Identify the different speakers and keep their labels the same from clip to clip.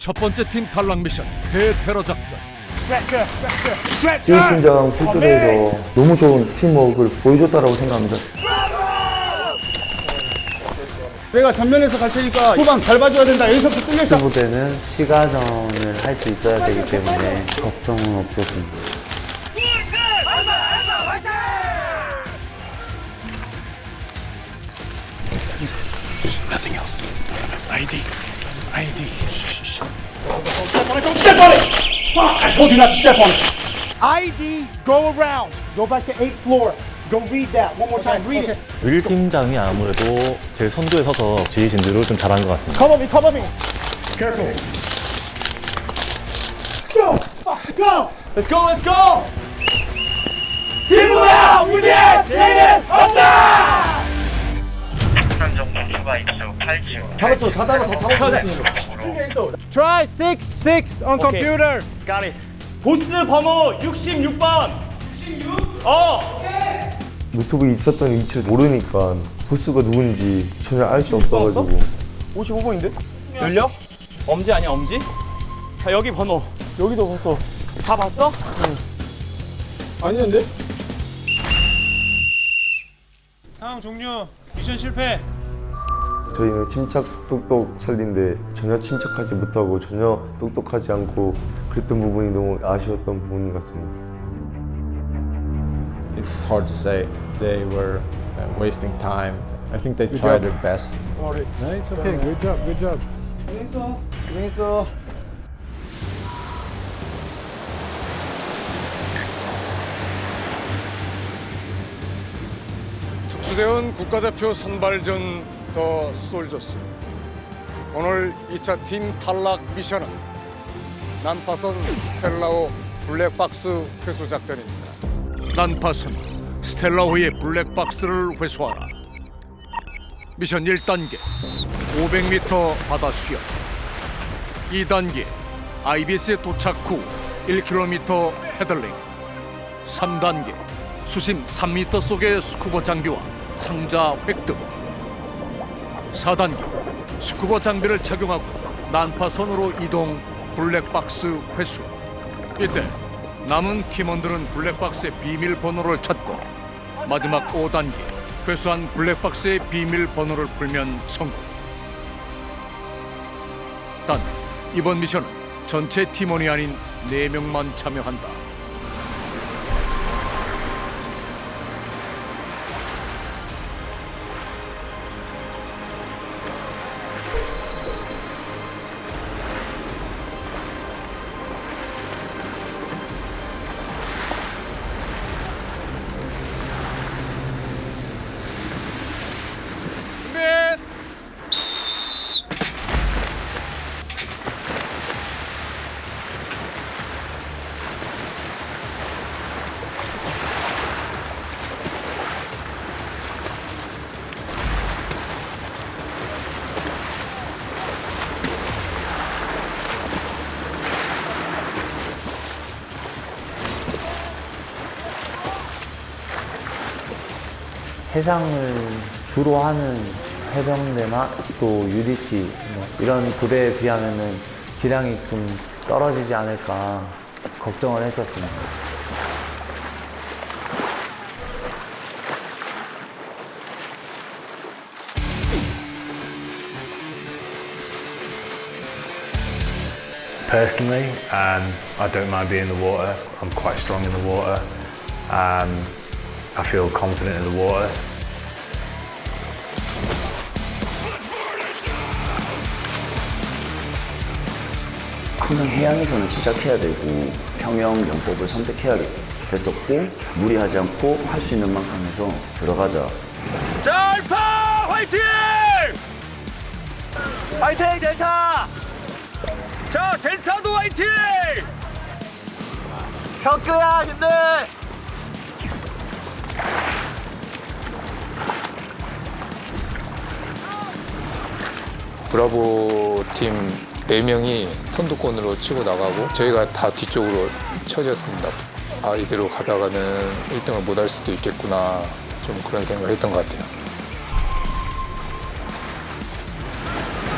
Speaker 1: 첫 번째 팀 탈락 미션 대테러 작전.
Speaker 2: 팀장 필드에서 너무 좋은 팀워크를 보여줬다라고 생각합니다.
Speaker 3: 내가 전면에서 갈 테니까 후방 잘 봐줘야 된다. 여기서부터 뚫려있다.
Speaker 4: 부대는 시가전을 할 수 있어야 되기 때문에 걱정은 없었습니다.
Speaker 5: Nothing else. ID.
Speaker 3: Step on it! Fuck! I told you not to step on it. ID, go around. Go back to 8th floor. Go read that. One more time. Read it.
Speaker 6: 윌 팀장이 아무래도 제일 선두에 서서 지휘 진주를 좀 잘한 것 같습니다.
Speaker 3: Cover me, cover me. Careful. Go! Fuck, go! Let's go, let's go! 팀우야! 우리의 대는 없다!
Speaker 7: 생산적 목표가 있어 8지요.
Speaker 3: 잡았어, 자다가 더 잡았어. Try 6 on computer. Got it. 보스 번호 66번. 66?
Speaker 2: 노트북에 있었던 위치를 모르니까 보스가 누군지 전혀 알 수 없어가지고
Speaker 3: 55번인데? 열려? 엄지 아니야, 엄지? 자, 여기 번호. 여기도 봤어. 다 봤어? 응. 아니는데?
Speaker 8: 상황 종료. 미션 실패.
Speaker 2: 저희는 침착 똑똑 살린데 전혀 침착하지 못하고 전혀 똑똑하지 않고 그랬던 부분이 너무 아쉬웠던 부분 같습니다.
Speaker 9: It's hard to say. They were wasting time. I think they tried their best.
Speaker 3: Sorry.
Speaker 8: Nice. Okay. Good job. Good job.
Speaker 3: 고생했어. 고생했어.
Speaker 1: 특수대원 국가대표 선발전 더 솔저스. 오늘 2차 팀 탈락 미션은 난파선 스텔라호 블랙박스 회수 작전입니다. 난파선 스텔라호의 블랙박스를 회수하라. 미션 1단계 500m 바다 수영. 2단계 IBS에 도착 후 1km 패들링. 3단계 수심 3m 속의 스쿠버 장비와 상자 획득. 4단계 스쿠버 장비를 착용하고 난파선으로 이동 블랙박스 회수. 이때 남은 팀원들은 블랙박스의 비밀번호를 찾고 마지막 5단계 회수한 블랙박스의 비밀번호를 풀면 성공. 단 이번 미션은 전체 팀원이 아닌 4명만 참여한다.
Speaker 4: 해상을 주로 하는 해병대나 또 UDT 이런 부대에 비하면은 기량이 좀 떨어지지 않을까 걱정을 했었습니다.
Speaker 10: Personally, I don't mind being in the water. I'm quite strong in the water. I feel confident in the waters.
Speaker 11: 항상 해양에서는 침착해야 되고 평영 영법을 선택해야 했었고 무리하지 않고 할 수 있는 만큼 해서 들어가자.
Speaker 3: 자, 알파 화이팅! 화이팅 델타! 자, 델타도 화이팅! 혁규야 힘내!
Speaker 9: 브라보 팀 4명이 선두권으로 치고 나가고 저희가 다 뒤쪽으로 처졌습니다. 아, 이대로 가다가는 1등을 못 할 수도 있겠구나, 좀 그런 생각을 했던 것 같아요.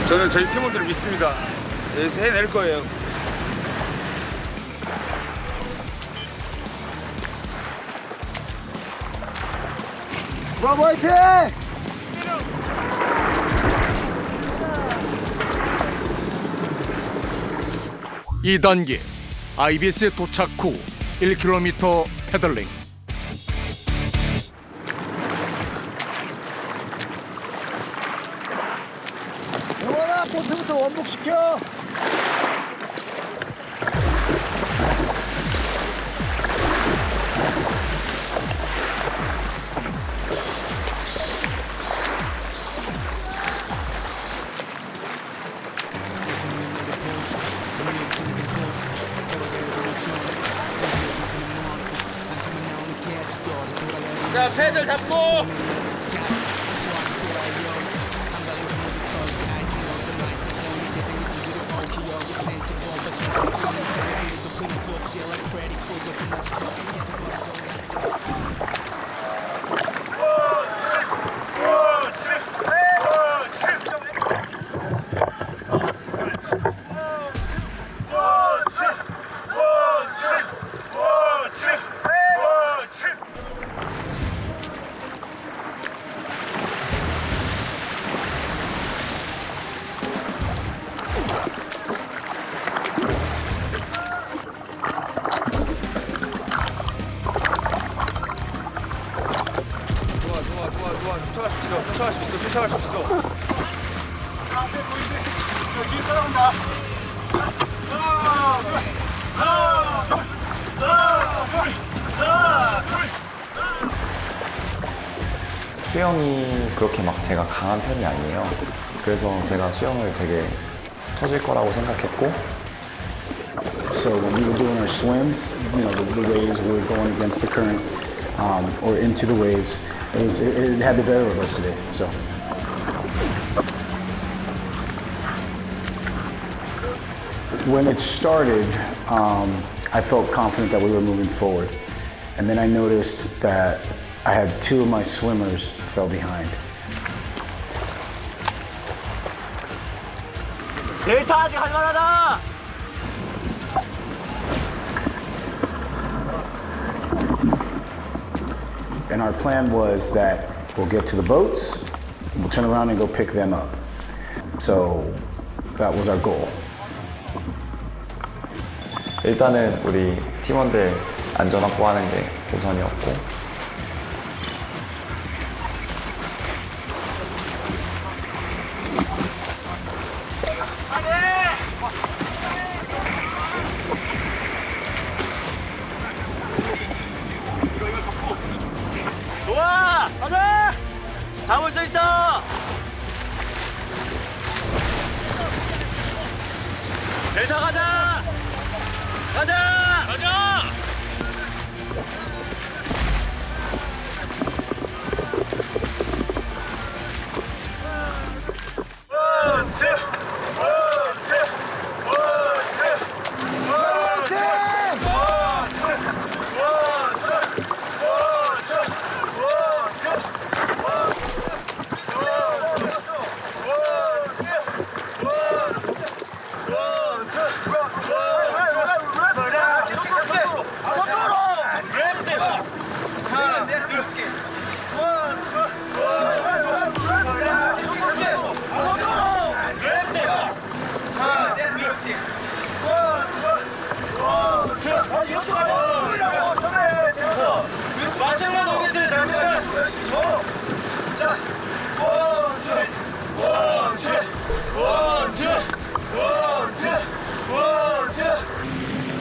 Speaker 1: 저는 저희 팀원들을 믿습니다.
Speaker 3: 여기서 해낼 거예요.
Speaker 12: 브라보 화이팅!
Speaker 1: 2단계 IBS에 도착 후 1km 패들링.
Speaker 12: 영원아 보트부터 원복시켜.
Speaker 3: 자, 패들 잡고. 쫓아갈 수 있어.
Speaker 12: 뒤에 따라온다.
Speaker 11: 수영이 그렇게 막 제가 강한 편이 아니에요. 그래서 제가 수영을 되게 터질 거라고 생각했고.
Speaker 13: So when we were doing our swims, you know, the waves, we were going against the current or into the waves. It had the better of us today. So. When it started, I felt confident that we were moving forward. And then I noticed that I had two of my swimmers fell behind.
Speaker 12: 데이터 아직 할만하다.
Speaker 13: And our plan was that we'll get to the boats, we'll turn around and go pick them up. So that was our goal.
Speaker 11: 일단은 우리 팀원들 안전 확보하는 게 우선이었고.
Speaker 12: 좋아, 가자. 잡을 수 있어. 대사 가자. 가자. 가자.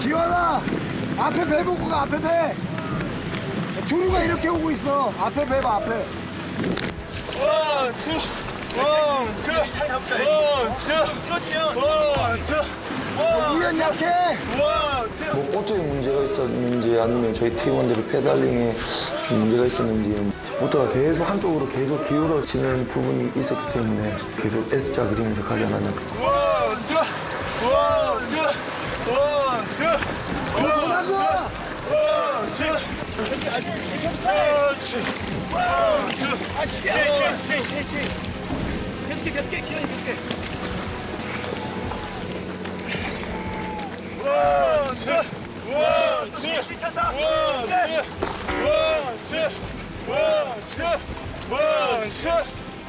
Speaker 12: 기원아, 앞에 배 보고 가. 앞에 배. 조류가 이렇게 오고 있어. 앞에 배 봐. 앞에. 우연 약해.
Speaker 2: 뭐 보트에 문제가 있었는지 아니면 저희 팀원들이 페달링에 좀 문제가 있었는지 보트가 계속 한쪽으로 계속 기울어지는 부분이 있었기 때문에 계속 S자 그리면서 가지 않았나.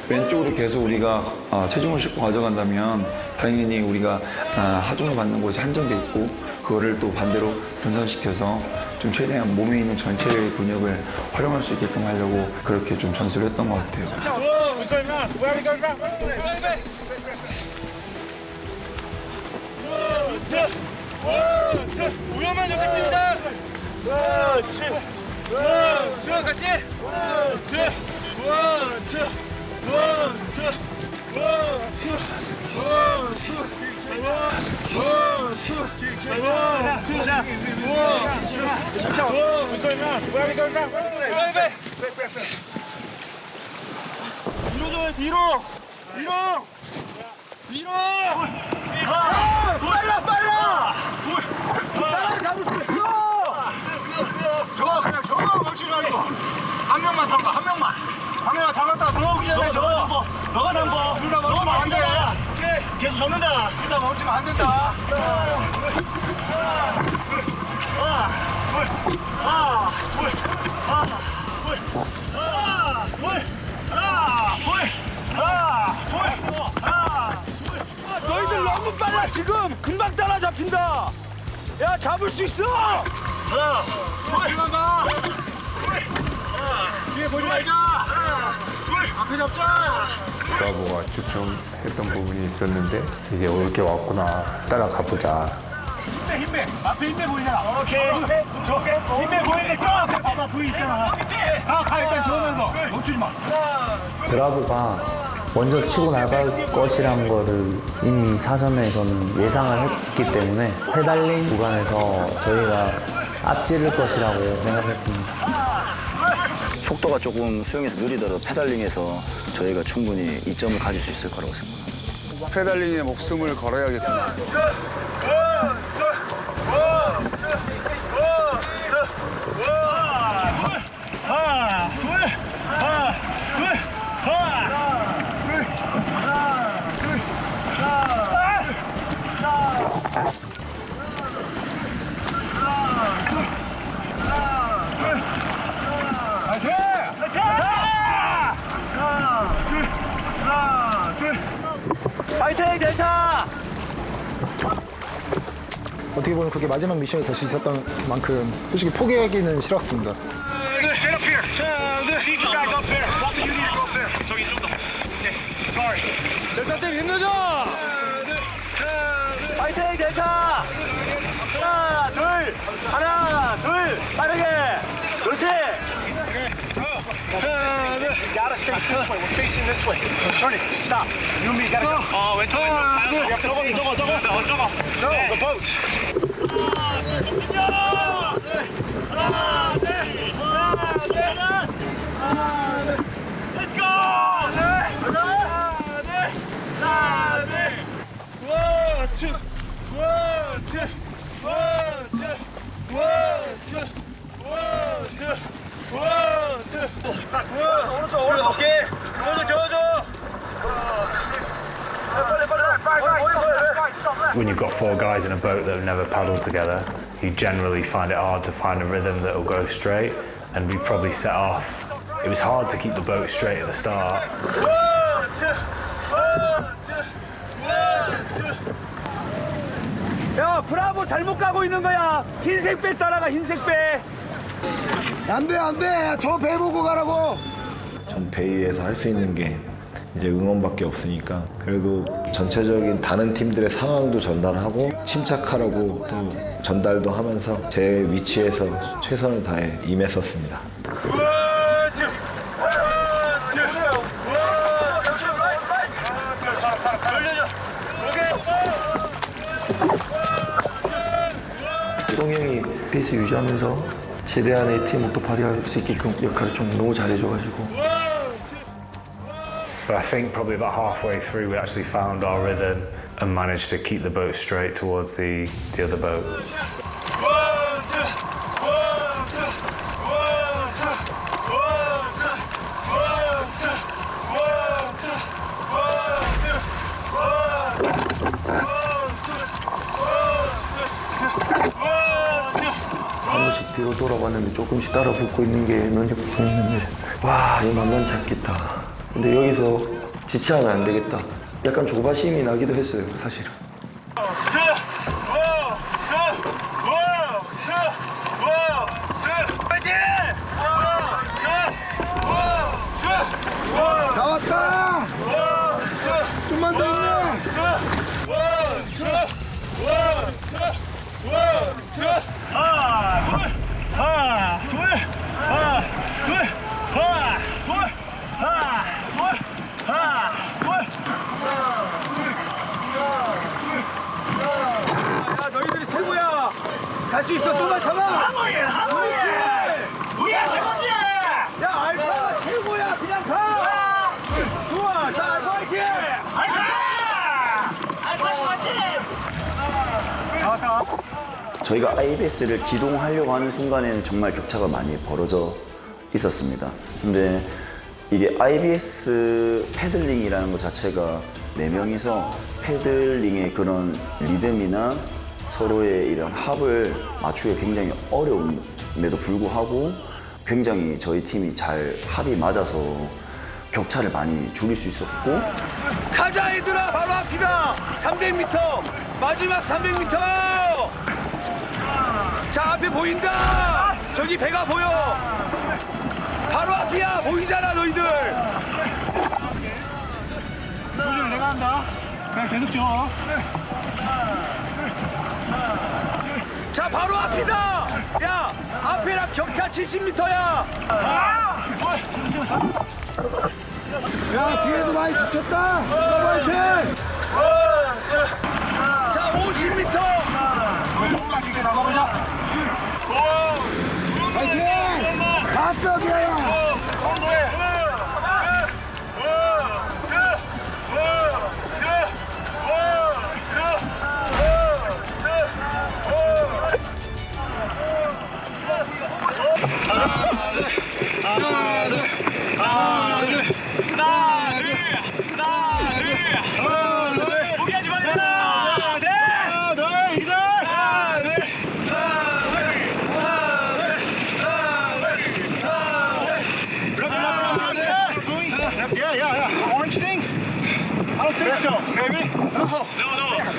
Speaker 2: 왼쪽으로 계속 우리가 체중을 싣고 가져간다면 당연히 우리가 하중을 받는 곳이 한정돼 있고 그거를 또 반대로 분산시켜서 좀 최대한 몸에 있는 전체의 근육을 활용할 수 있게끔 하려고 그렇게 좀 전술을 했던 것 같아요.
Speaker 3: 우연만 좋겠습니다. 뒤로. 빨라. 따라 잡을 수 있어. 저거 멈추지 말고 한 명만 담가. 한 명만 담갔다가 들어오기 전에 너가 담궈. 둘 다 멈추면 안 돼. 계속 젖는다. 둘 다 멈추면 안 된다. 너희들 너무 빨라. 지금 금방 따라잡힌다. 야, 잡을 수 있어. 가. 뒤에 보지 말자. 앞에 잡자.
Speaker 9: 브라보가 주춤했던 부분이 있었는데 이제 올 게 왔구나. 따라가 보자.
Speaker 3: 힘내. 앞에 힘내 보이잖아. 오케이. 힘내 보이네. 저 앞에 봐봐. 보이 있잖아. 가 일단 저으면서 멈추지 마.
Speaker 4: 브라보가 먼저 치고 나갈 것이란 거를 이미 사전에서는 예상을 했기 때문에 페달링 구간에서 저희가 앞지를 것이라고 생각했습니다.
Speaker 11: 속도가 조금 수영에서 느리더라도 페달링에서 저희가 충분히 이점을 가질 수 있을 거라고 생각합니다.
Speaker 14: 페달링에 목숨을 걸어야겠구나.
Speaker 3: 파이팅 델타!
Speaker 12: 어떻게 보면 그게 마지막 미션이 될 수 있었던 만큼 솔직히 포기하기는 싫었습니다.
Speaker 3: 델타 팀 힘내죠! 파이팅 델타! 하나 둘 빠르게 그렇지! You gotta stay this way. We're facing this way. Turn it. Stop. You and me gotta go. 왼쪽. You have to 저거. No, the boats. Let's go. 오른쪽 오케이. 오른쪽 저어줘.
Speaker 10: When you've got four guys in a boat that have never paddled together, you generally find it hard to find a rhythm that will go straight, and we probably set off. It was hard to keep the boat straight at the start.
Speaker 3: 야, 브라보 잘못 가고 있는 거야. 흰색 배 따라가, 흰색 배.
Speaker 12: 안 돼. 저 배 보고 가라고.
Speaker 15: 전 베이에서 할 수 있는 게 이제 응원밖에 없으니까 그래도 전체적인 다른 팀들의 상황도 전달하고 침착하라고 또 전달도 하면서 제 위치에서 최선을 다해 임했었습니다.
Speaker 2: 송영이 페이스 유지하면서 최대한의 팀워크도 발휘할 수 있게끔 역할을 좀 너무 잘해줘가지고.
Speaker 10: But I think probably about halfway through we actually found our rhythm and managed to keep the boat straight towards the other boat.
Speaker 2: 번씩 뒤로 돌아봤는데 조금씩 따라 붙고 있는 게 눈에 보이는데 와, 이거 만만치 않겠다. 근데 여기서 지체하면 안 되겠다. 약간 조바심이 나기도 했어요, 사실은.
Speaker 12: 나왔다! 좀만 더 힘내!
Speaker 3: 야, 너희들이 최고야. 갈 수 있어. 좀만 참아. 그렇지. 우리가 최고지. 야, 알파가 최고야. 그냥 가. 좋아. 자, 알파 화이팅. 알파 화이팅.
Speaker 11: 저희가 IBS를 기동하려고 하는 순간에는 정말 격차가 많이 벌어져 있었습니다. 근데 이게 IBS 패들링이라는 것 자체가 4명이서 패들링의 그런 리듬이나 서로의 이런 합을 맞추기 굉장히 어려움에도 불구하고 굉장히 저희 팀이 잘 합이 맞아서 격차를 많이 줄일 수 있었고.
Speaker 3: 가자 얘들아, 바로 앞이다. 300m 마지막 300m. 자, 앞에 보인다. 저기 배가 보여. 바로 앞이야. 보이잖아 너희들. 조심, 내가 한다. 그냥 계속 줘. 자, 바로 앞이다. 야, 앞이랑 격차 70m야.
Speaker 12: 야, 뒤에도 많이 지쳤다! 너 화이팅!
Speaker 3: 자, 50m.
Speaker 12: 화이팅! 갔어, 기아야!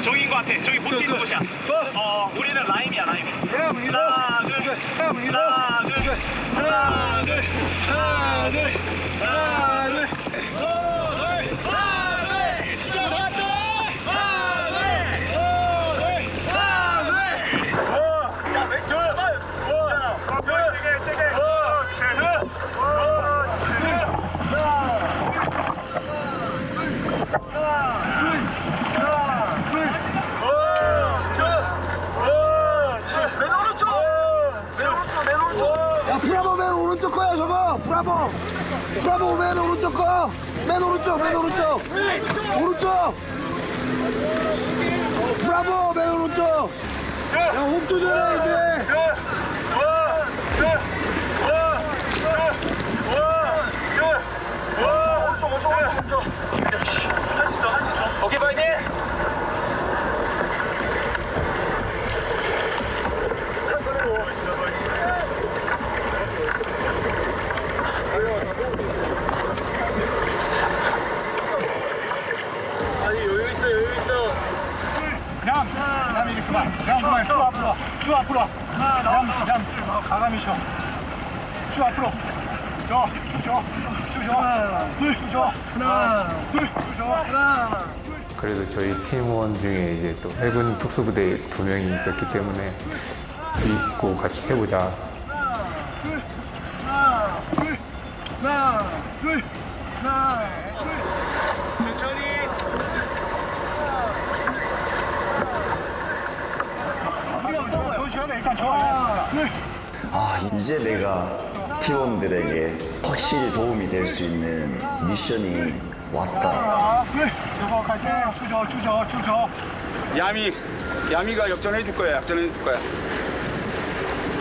Speaker 3: 저기인 것 같아. 저기 보트 있는 곳이야. 우리는 라임이야, 라임. 하나, 둘, 하나, 둘, 하나, 둘, 하나, 둘, 하나, 둘, 하나, 둘.
Speaker 12: 야, 브라보 맨 오른쪽 거야, 저거! 브라보! 브라보 맨 오른쪽 거! 맨 오른쪽, 맨 오른쪽! 오른쪽! 브라보 맨 오른쪽! 야, 호흡 조절해, 이제!
Speaker 3: 오케이, 파이팅! 얌 이리 그만. 얌 그만. 쭉 앞으로 와. 쭉 앞으로 와. 얌 가감이 쉬어. 쭉 앞으로. 쭉 줘. 둘 줘. 하나, 둘 줘. 하나.
Speaker 9: 그래도 저희 팀원 중에 이제 또 해군 특수부대 2명이 있었기 때문에 믿고 같이 해보자.
Speaker 3: 하나, 둘. 천천히. 일단 좋아.
Speaker 11: 이제 내가 팀원들에게 확실히 도움이 될 수 있는 미션이 왔다.
Speaker 3: 이거 같이 추져.
Speaker 14: 야미가 역전해 줄 거야. 역전해 줄 거야.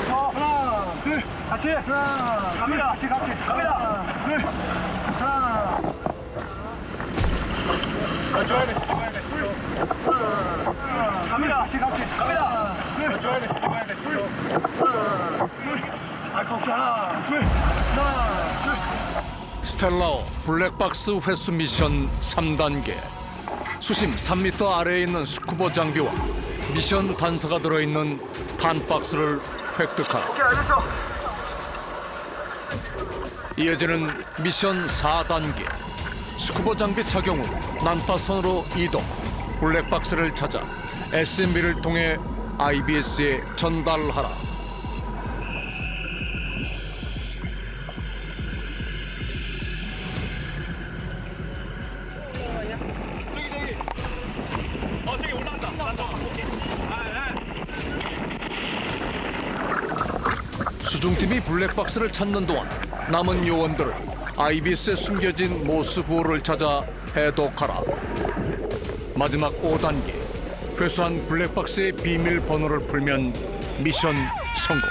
Speaker 3: 하나, 둘, 같이. 갑니다. 같이. 갑니다. 둘, 하나. 줘야 돼. 갑니다. 같이. 갑니다. 둘, 줘야 돼. 하나, 둘.
Speaker 1: 스텔라오 블랙박스 회수 미션 3단계. 수심 3m 아래에 있는 스쿠버 장비와 미션 단서가 들어있는 탄박스를 획득하라.
Speaker 12: 오케이, 알겠어.
Speaker 1: 이어지는 미션 4단계. 스쿠버 장비 착용 후 난파선으로 이동. 블랙박스를 찾아 SMB를 통해 IBS에 전달하라. 수중팀이 블랙박스를 찾는 동안 남은 요원들을 IBS에 숨겨진 모스 부호를 찾아 해독하라. 마지막 5단계. 회수한 블랙박스의 비밀번호를 풀면 미션 성공.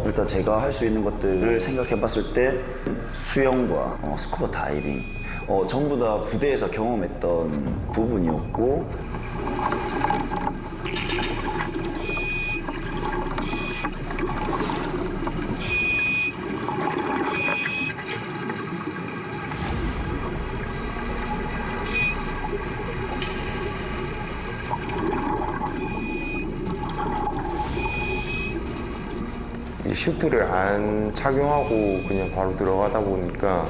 Speaker 11: 일단 제가 할 수 있는 것들을 생각해 봤을 때 수영과 스쿠버 다이빙 전부 다 부대에서 경험했던 부분이었고
Speaker 16: 슈트를 안 착용하고 그냥 바로 들어가다 보니까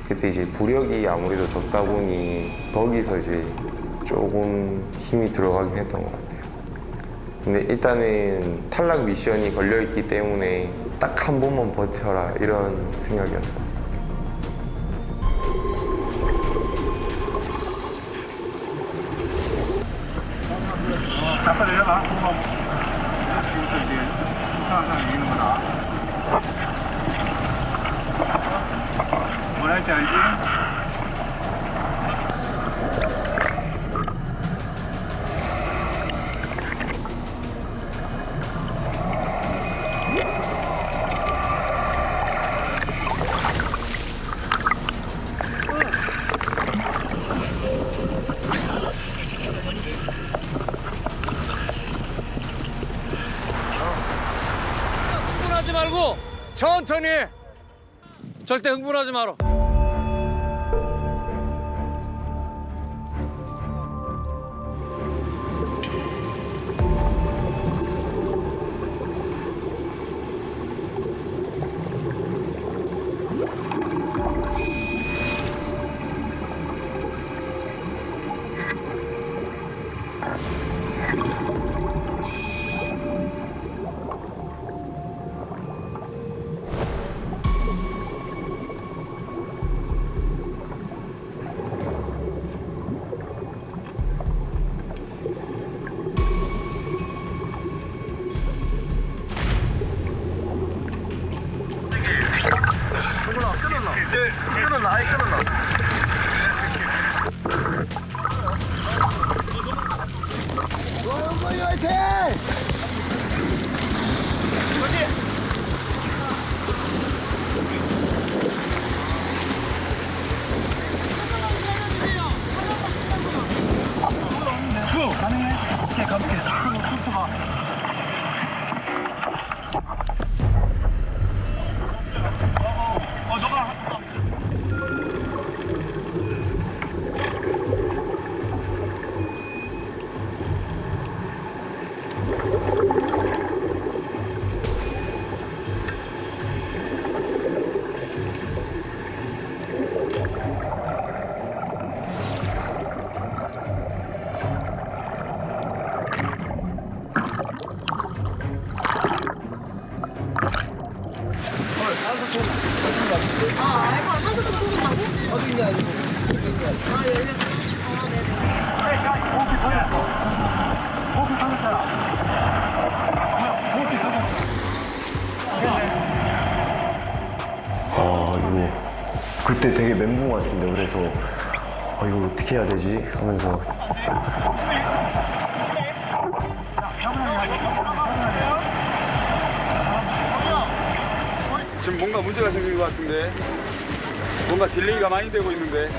Speaker 16: 그때 이제 부력이 아무래도 적다 보니 거기서 이제 조금 힘이 들어가긴 했던 것 같아요. 근데 일단은 탈락 미션이 걸려있기 때문에 딱 한 번만 버텨라 이런 생각이었어요.
Speaker 3: 잠깐 내려가. 지금부터 이제 항상 이기는 거다. 뭘 할지 알지?
Speaker 1: 흥분하지 말고 천천히 해. 절대 흥분하지 마라.
Speaker 2: 것 같습니다. 그래서 이걸 어떻게 해야 되지 하면서
Speaker 14: 지금 뭔가 문제가 생긴 것 같은데 뭔가 딜레이가 많이 되고 있는데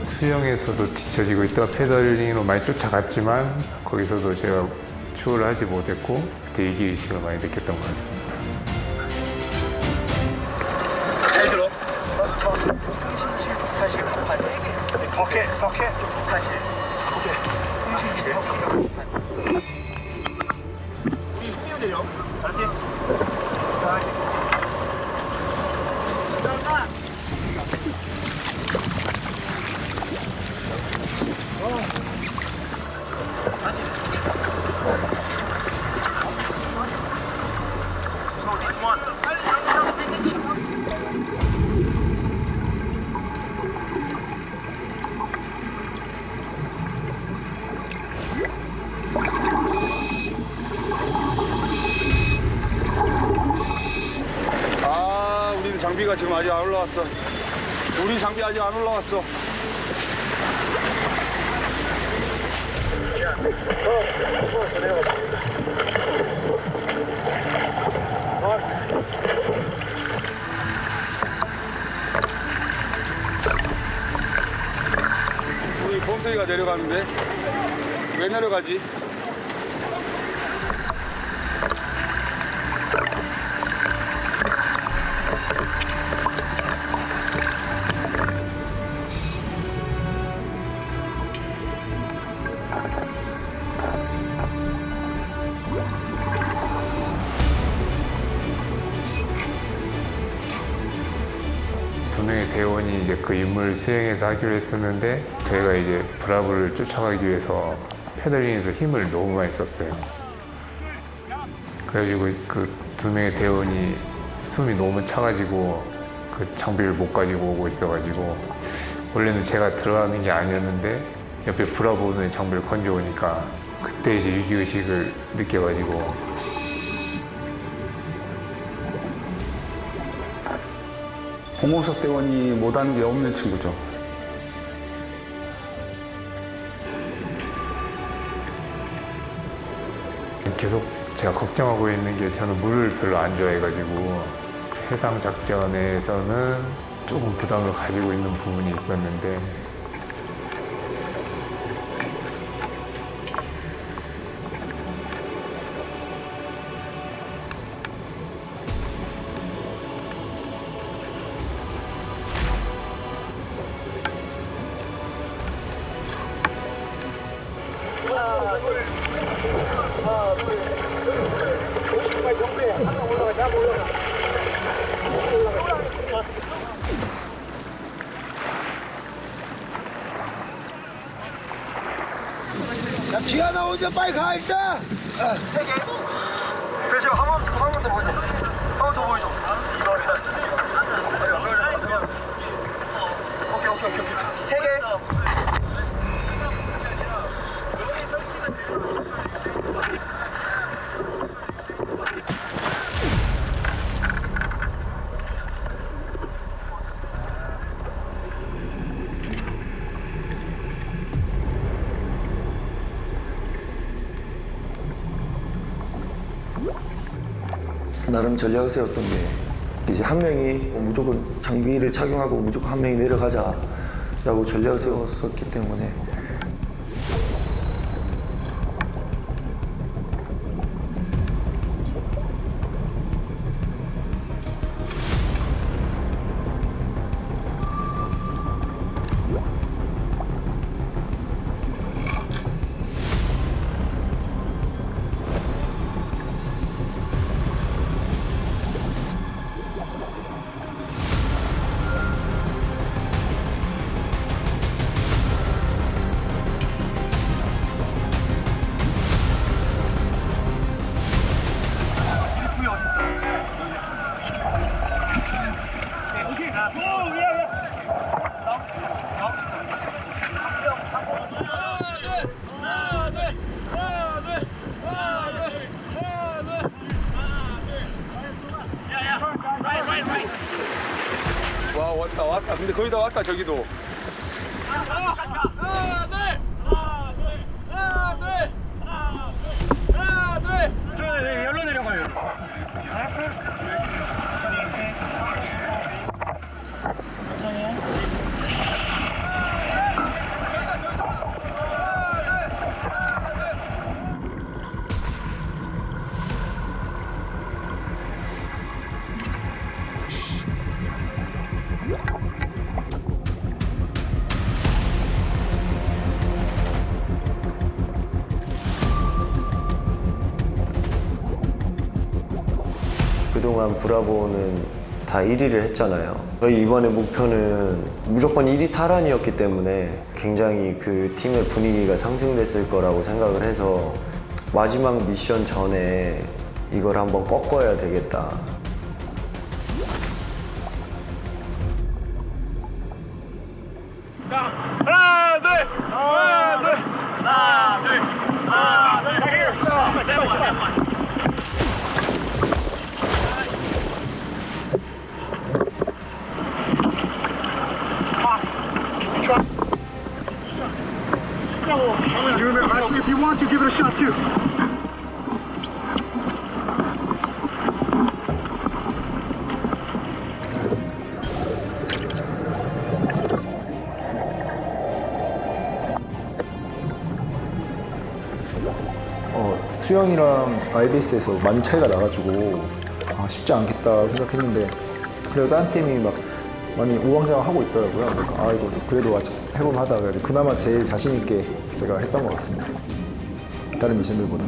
Speaker 9: 수영에서도 뒤처지고 있다가 패들링으로 많이 쫓아갔지만 거기서도 제가 추월을 하지 못했고 그때 위기의식을 많이 느꼈던 것 같습니다.
Speaker 3: 잘 들어. 더 다시. 우리 힘이 내려. 알았지?
Speaker 14: 우리는 장비가 지금 아직 안 올라왔어. 우리 장비 아직 안 올라왔어. 우리 범석이가 내려가는데 왜 내려가지?
Speaker 9: 두 명의 대원이 이제 그 임무를 수행해서 하기로 했었는데 저희가 이제 브라보를 쫓아가기 위해서 패들링에서 힘을 너무 많이 썼어요. 그래가지고 그 두 명의 대원이 숨이 너무 차가지고 그 장비를 못 가지고 오고 있어가지고 원래는 제가 들어가는 게 아니었는데 옆에 브라보는 장비를 건져오니까 그때 이제 위기의식을 느껴가지고
Speaker 14: 홍범석 대원이 못하는 게 없는 친구죠.
Speaker 9: 계속 제가 걱정하고 있는 게 저는 물을 별로 안 좋아해가지고 해상 작전에서는 조금 부담을 가지고 있는 부분이 있었는데
Speaker 12: 자, 기아 나오자 빨리 가 일단.
Speaker 3: 3개. 그렇죠. 한 번 더 보여줘. 한 번 더 보여줘. 오케이. 3개.
Speaker 2: 나름 전략을 세웠던 게 이제 한 명이 무조건 장비를 착용하고 무조건 한 명이 내려가자라고 전략을 세웠었기 때문에
Speaker 14: 근데 거의 다 왔다 저기도.
Speaker 3: 열로 내려가요.
Speaker 2: 그동안 브라보는 다 1위를 했잖아요. 저희 이번에 목표는 무조건 1위 탈환이었기 때문에 굉장히 그 팀의 분위기가 상승됐을 거라고 생각을 해서 마지막 미션 전에 이걸 한번 꺾어야 되겠다.
Speaker 3: 하나, 둘, 하나, 둘, 하나, 둘, 하나, 둘. If you want to, give it a shot too.
Speaker 17: 수영이랑 IBS에서 많이 차이가 나가지고 쉽지 않겠다 생각했는데 그래도 다른 팀이 막 많이 우왕좌왕하고 있더라고요. 그래서 이거 그래도 아직 해볼만하다. 그래서 그나마 제일 자신 있게 제가 했던 것 같습니다. 다른 미션들보다.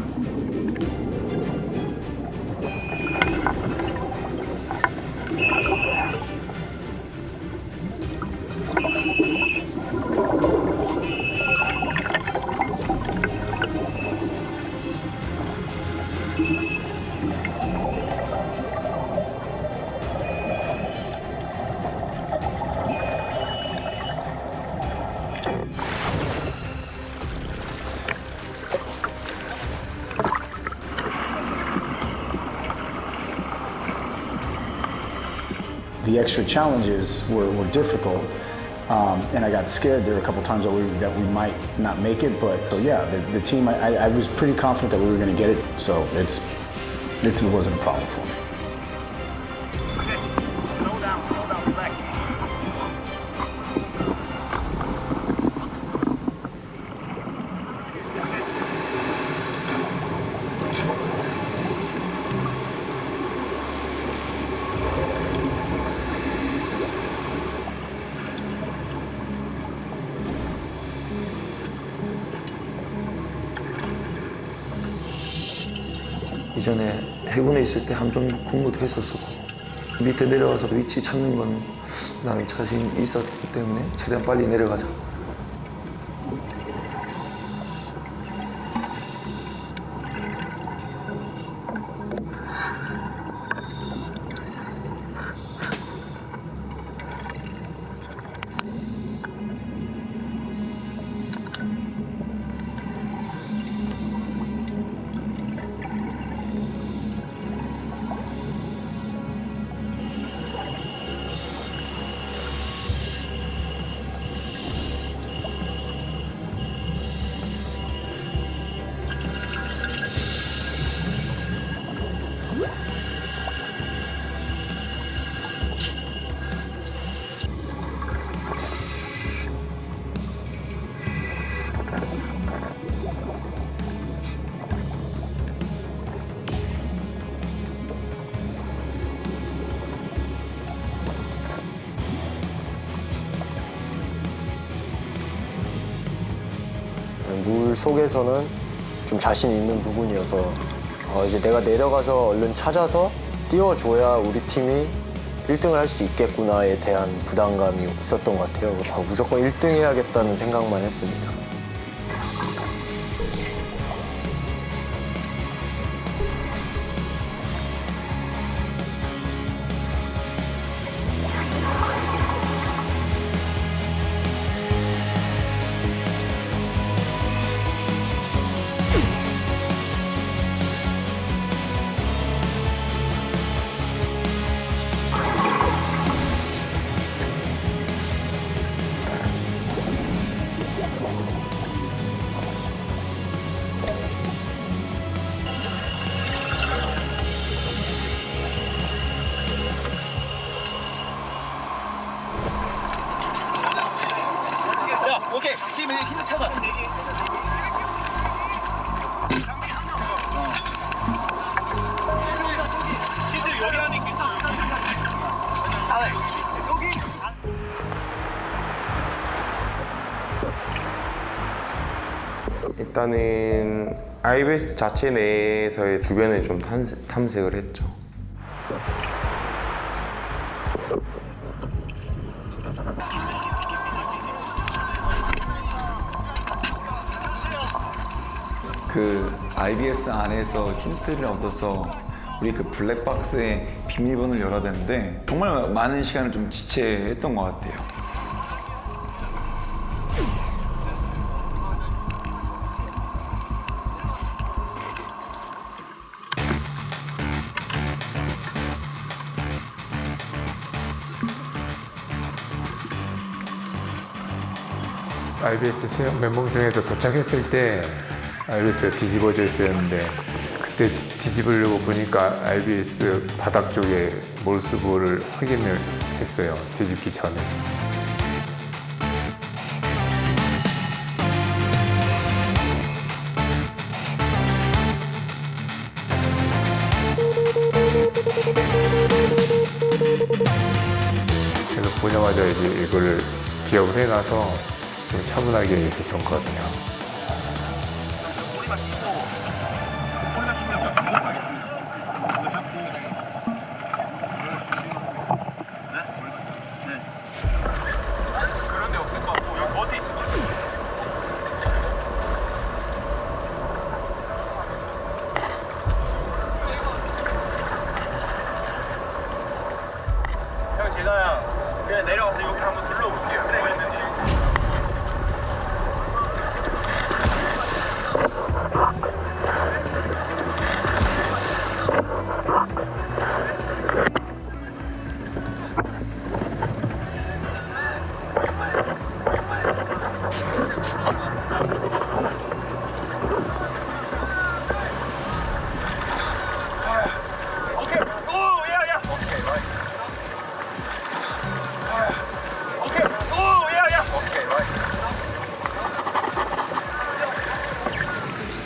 Speaker 13: The extra challenges were difficult, and I got scared there a couple times that we might not make it. But so yeah, the team, I was pretty confident that we were going to get it. So it wasn't a problem for me.
Speaker 3: Slow down, relax.
Speaker 2: 이전에 해군에 있을 때 함정 근무도 했었고 밑에 내려가서 위치 찾는 건 나는 자신 있었기 때문에 최대한 빨리 내려가자.
Speaker 18: 물 속에서는 좀 자신 있는 부분이어서 이제 내가 내려가서 얼른 찾아서 띄워줘야 우리 팀이 1등을 할 수 있겠구나에 대한 부담감이 있었던 것 같아요. 무조건 1등 해야겠다는 생각만 했습니다.
Speaker 3: 오케이. 지금 힌트 찾아. 힌트 여기 하니까. 여기.
Speaker 16: 일단은 IBS 자체 내에서의 주변을 좀 탐색을 했죠.
Speaker 19: 그 IBS 안에서 힌트를 얻어서 우리 그 블랙박스의 비밀번호를 열어야 되는데 정말 많은 시간을 좀 지체했던 것 같아요.
Speaker 9: IBS 멘붕성에서 도착했을 때 IBS가 뒤집어져 있었는데 그때 뒤집으려고 보니까 IBS 바닥 쪽에 몰수부를 확인을 했어요. 뒤집기 전에. 그래서 보자마자 이제 이거를 기억을 해놔서 좀 차분하게 있었던 것 같아요.
Speaker 3: 그런데 없을 것 같고 여기 겉에 있을 것 같아. 형 제가 그냥 내려가서 여기 한번 둘러볼게요. 뭐가 있는지.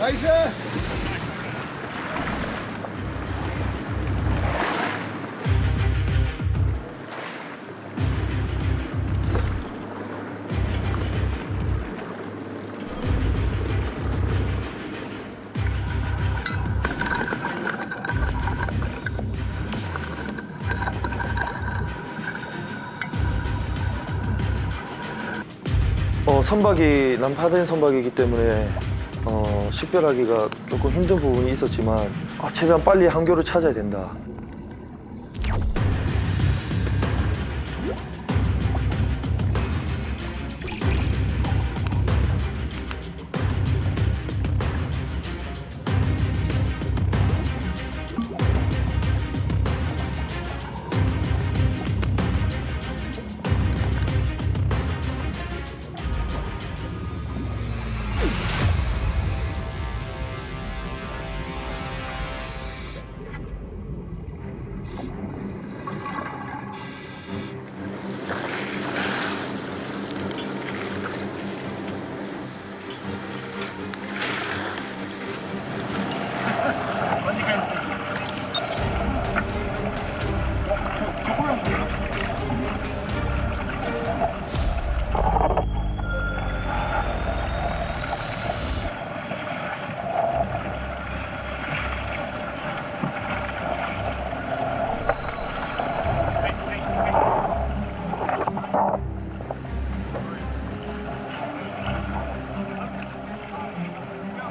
Speaker 12: 나이스!
Speaker 2: 선박이 난파된 선박이기 때문에 식별하기가 조금 힘든 부분이 있었지만 최대한 빨리 항교를 찾아야 된다.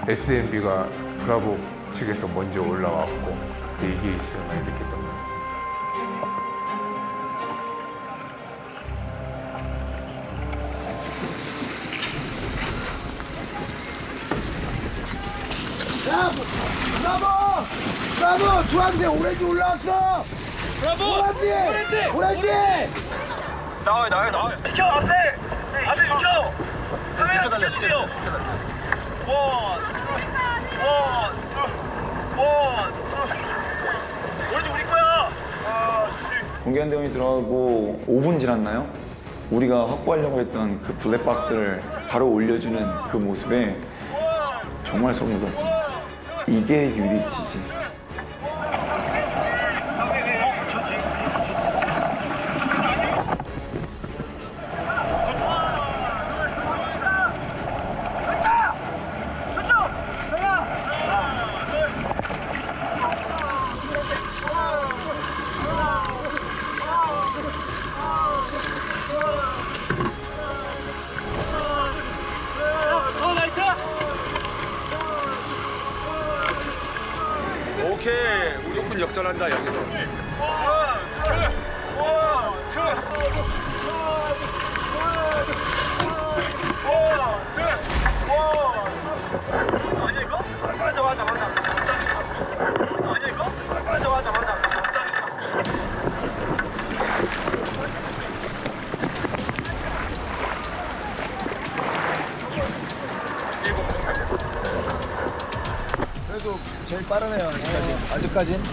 Speaker 9: SMB가 브라보 측에서 먼저 올라왔고 그때 이게 제일 많이 느꼈던 것 같습니다.
Speaker 12: 브라보! 브라보! 주황색 오렌지 올라왔어!
Speaker 3: 브라보!
Speaker 12: 오렌지!
Speaker 3: 나와요. 비켜 앞에 비켜. 카메라 비켜주세요. 오렌지 우리 거야.
Speaker 19: 공개한 대원이 들어가고 5분 지났나요? 우리가 확보하려고 했던 그 블랙박스를 바로 올려주는 그 모습에 정말 소름 돋았습니다. 이게 유리치지.
Speaker 14: 오케이, 무조건 역전한다 여기서.
Speaker 3: 아니야 이거? 맞아. 아니야 이거? 맞아.
Speaker 17: 그래도 제일 빠르네요. 아직까진.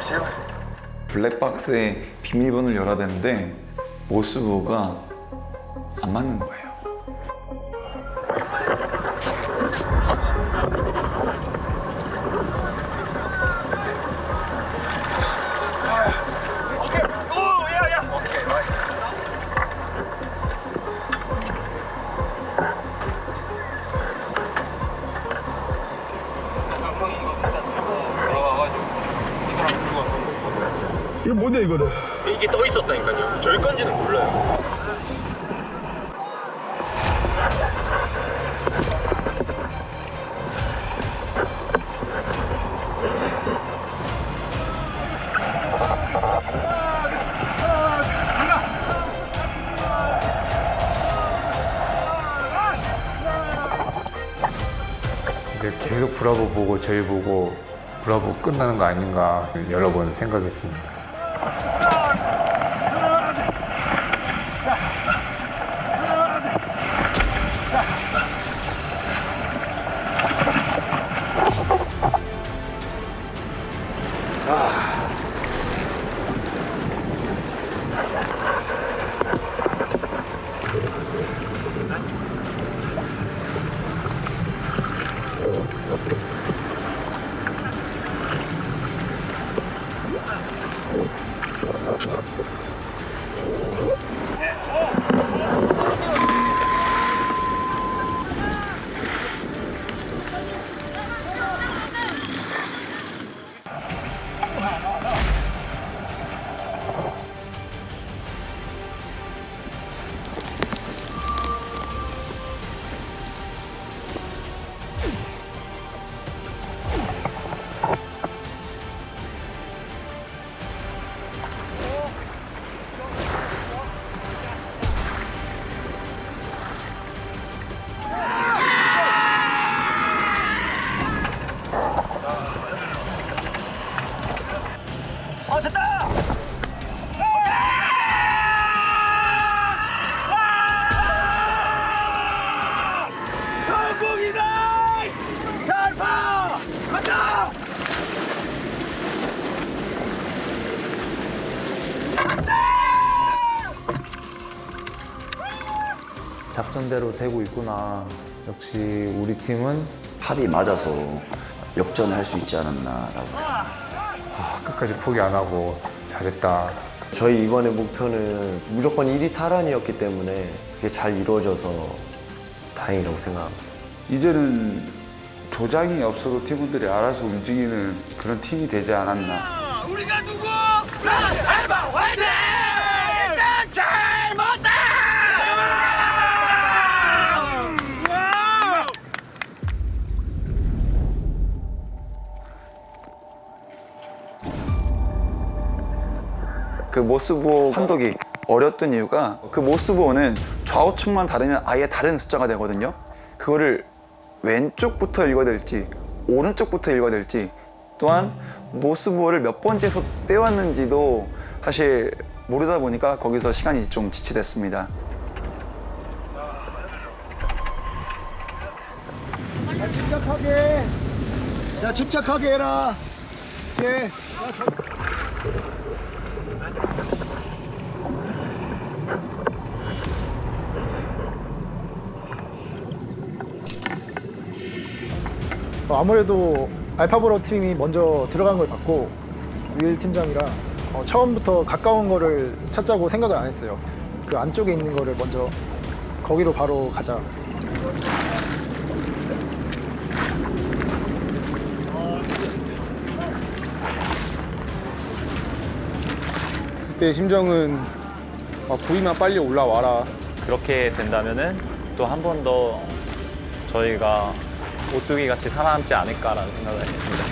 Speaker 3: 제발.
Speaker 19: 블랙박스의 비밀번호를 열어야 되는데 모스부호가 안 맞는 거예요.
Speaker 14: 이거 뭔데 이거는?
Speaker 3: 이게 떠 있었다니까요. 저희 건지는 몰라요.
Speaker 9: 이제 계속 브라보 보고 저희 보고 브라보 끝나는 거 아닌가 여러 번 생각했습니다.
Speaker 4: 작전대로 되고 있구나. 역시 우리 팀은
Speaker 11: 합이 맞아서 역전할 수 있지 않았나라고.
Speaker 9: 끝까지 포기 안 하고 잘했다.
Speaker 18: 저희 이번의 목표는 무조건 1위 탈환이었기 때문에 그게 잘 이루어져서 다행이라고 생각합니다.
Speaker 20: 이제는 조장이 없어도 팀원들이 알아서 움직이는 그런 팀이 되지 않았나.
Speaker 3: 우리가 누구? 라스 알바 화이팅! 일단 잘 먹었다!
Speaker 19: 그 모스부호 판독이 어렸던 이유가 그 모스부호는 좌우측만 다르면 아예 다른 숫자가 되거든요. 그거를 왼쪽부터 읽어야 될지 오른쪽부터 읽어야 될지 또한 모스부호를 몇 번째에서 떼왔는지도 사실 모르다 보니까 거기서 시간이 좀 지체됐습니다.
Speaker 12: 침착하게. 야, 침착하게 해라. 쟤. 야,
Speaker 17: 아무래도 알파브로 팀이 먼저 들어간 걸 봤고 윌 팀장이랑 처음부터 가까운 거를 찾자고 생각을 안 했어요. 그 안쪽에 있는 거를 먼저 거기로 바로 가자.
Speaker 14: 그때 심정은 부위만 빨리 올라와라.
Speaker 6: 그렇게 된다면은 또 한 번 더 저희가 오뚜기 같이 살아남지 않을까라는 생각을 했습니다.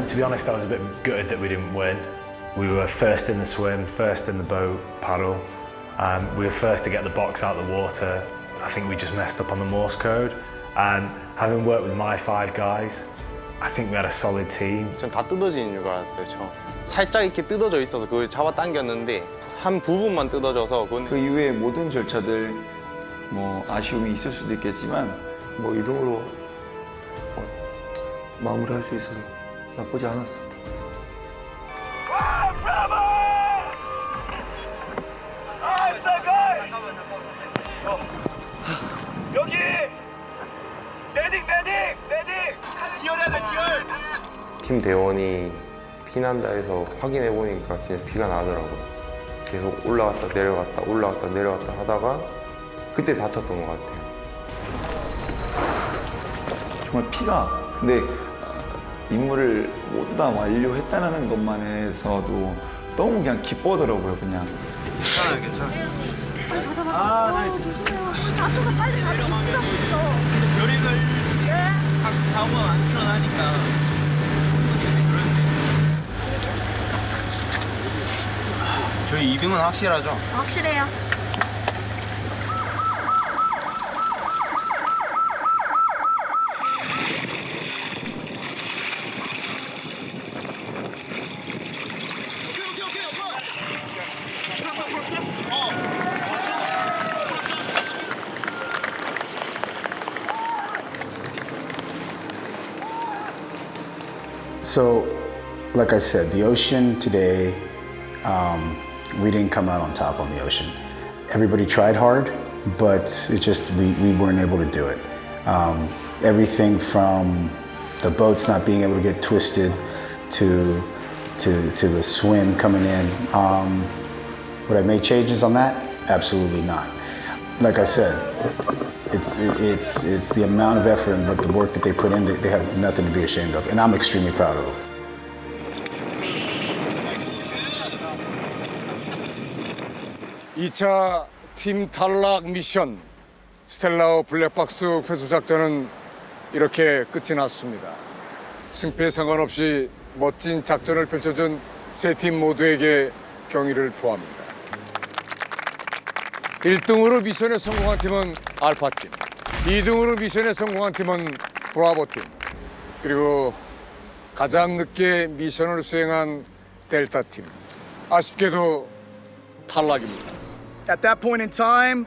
Speaker 10: To be honest, I was a bit gutted that we didn't win. We were first in the swim, first in the boat paddle. We were first to get the box out of the water. I think we just messed up on the Morse code. Having worked with my 5 guys, I think we had a solid team.
Speaker 16: 전 다 뜯어지는 줄 알았어요. 살짝 이렇게 뜯어져 있어서 그걸 잡아당겼는데 한 부분만 뜯어져서
Speaker 21: 그 이후에 모든 절차들 뭐 아쉬움이 있을 수도 있겠지만
Speaker 2: 뭐 2등으로 마무리할 수 있어서 나쁘지 않았습니다.
Speaker 3: 여기 메딕 지혈해야 돼 지혈.
Speaker 16: 팀 대원이 피난다 해서 확인해 보니까 진짜 피가 나더라고요. 계속 올라갔다 내려갔다 올라갔다 내려갔다 하다가 그때 다쳤던 것 같아요.
Speaker 21: 정말 피가 근데 임무를 모두 다 완료했다는 것만 해서도 너무 그냥 기뻐더라고요, 그냥.
Speaker 3: 괜찮아. 아, 나이스.
Speaker 22: 자수가 빨리 내려가면
Speaker 3: 별의별 사고가 안 일어나니까. 저희 2등은 확실하죠?
Speaker 22: 확실해요.
Speaker 13: So, like I said, the ocean today, we didn't come out on top on the ocean. Everybody tried hard, but it just, we weren't able to do it. Everything from the boats not being able to get twisted to the swim coming in. Would I make changes on that? Absolutely not. Like I said, it's the amount of effort and the work that they put in. They have nothing to be ashamed of, and I'm extremely proud of them.
Speaker 1: 이 차 팀 탈락 미션 스텔라오 블랙박스 회수 작전은 이렇게 끝이 났습니다. 승패에 상관없이 멋진 작전을 펼쳐준 세 팀 모두에게 경의를 표합니다. 1등으로 미션에 성공한 팀은 알파팀, 2등으로 미션에 성공한 팀은 브라보 팀. 그리고 가장 늦게 미션을 수행한 델타 팀. 아쉽게도 탈락입니다.
Speaker 3: At that point in time,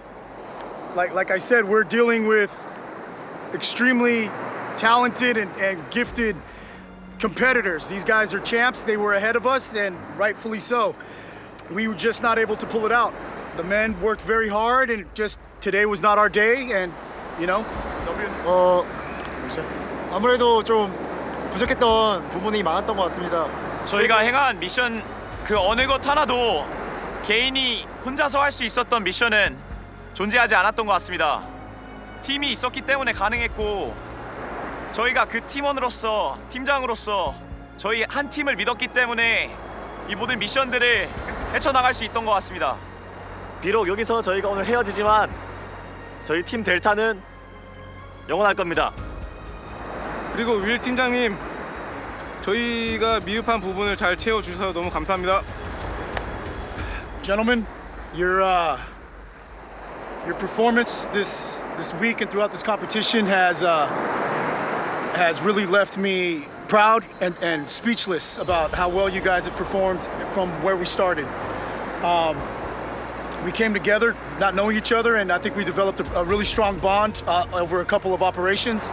Speaker 3: like I said, we're dealing with extremely talented and gifted competitors. These guys are champs. They were ahead of us, and rightfully so. We were just not able to pull it out. The men worked very hard, and just today was not our day. And you know,
Speaker 5: 아무래도 좀 부족했던 부분이 많았던 것 같습니다.
Speaker 7: 저희가 행한 미션 그 어느 것 하나도 개인이 혼자서 할 수 있었던 미션은 존재하지 않았던 것 같습니다. 팀이 있었기 때문에 가능했고 저희가 그 팀원으로서 팀장으로서 저희 한 팀을 믿었기 때문에 이 모든 미션들을 헤쳐나갈 수 있던 것 같습니다.
Speaker 5: 비록 여기서 저희가 오늘 헤어지지만 저희 팀 델타는 영원할 겁니다.
Speaker 14: 그리고 윌 팀장님, 저희가 미흡한 부분을 잘 채워주셔서 너무 감사합니다.
Speaker 3: gentlemen, your performance this week and throughout this competition has really left me proud and speechless about how well you guys have performed from where we started. We came together not knowing each other, and I think we developed a really strong bond over a couple of operations.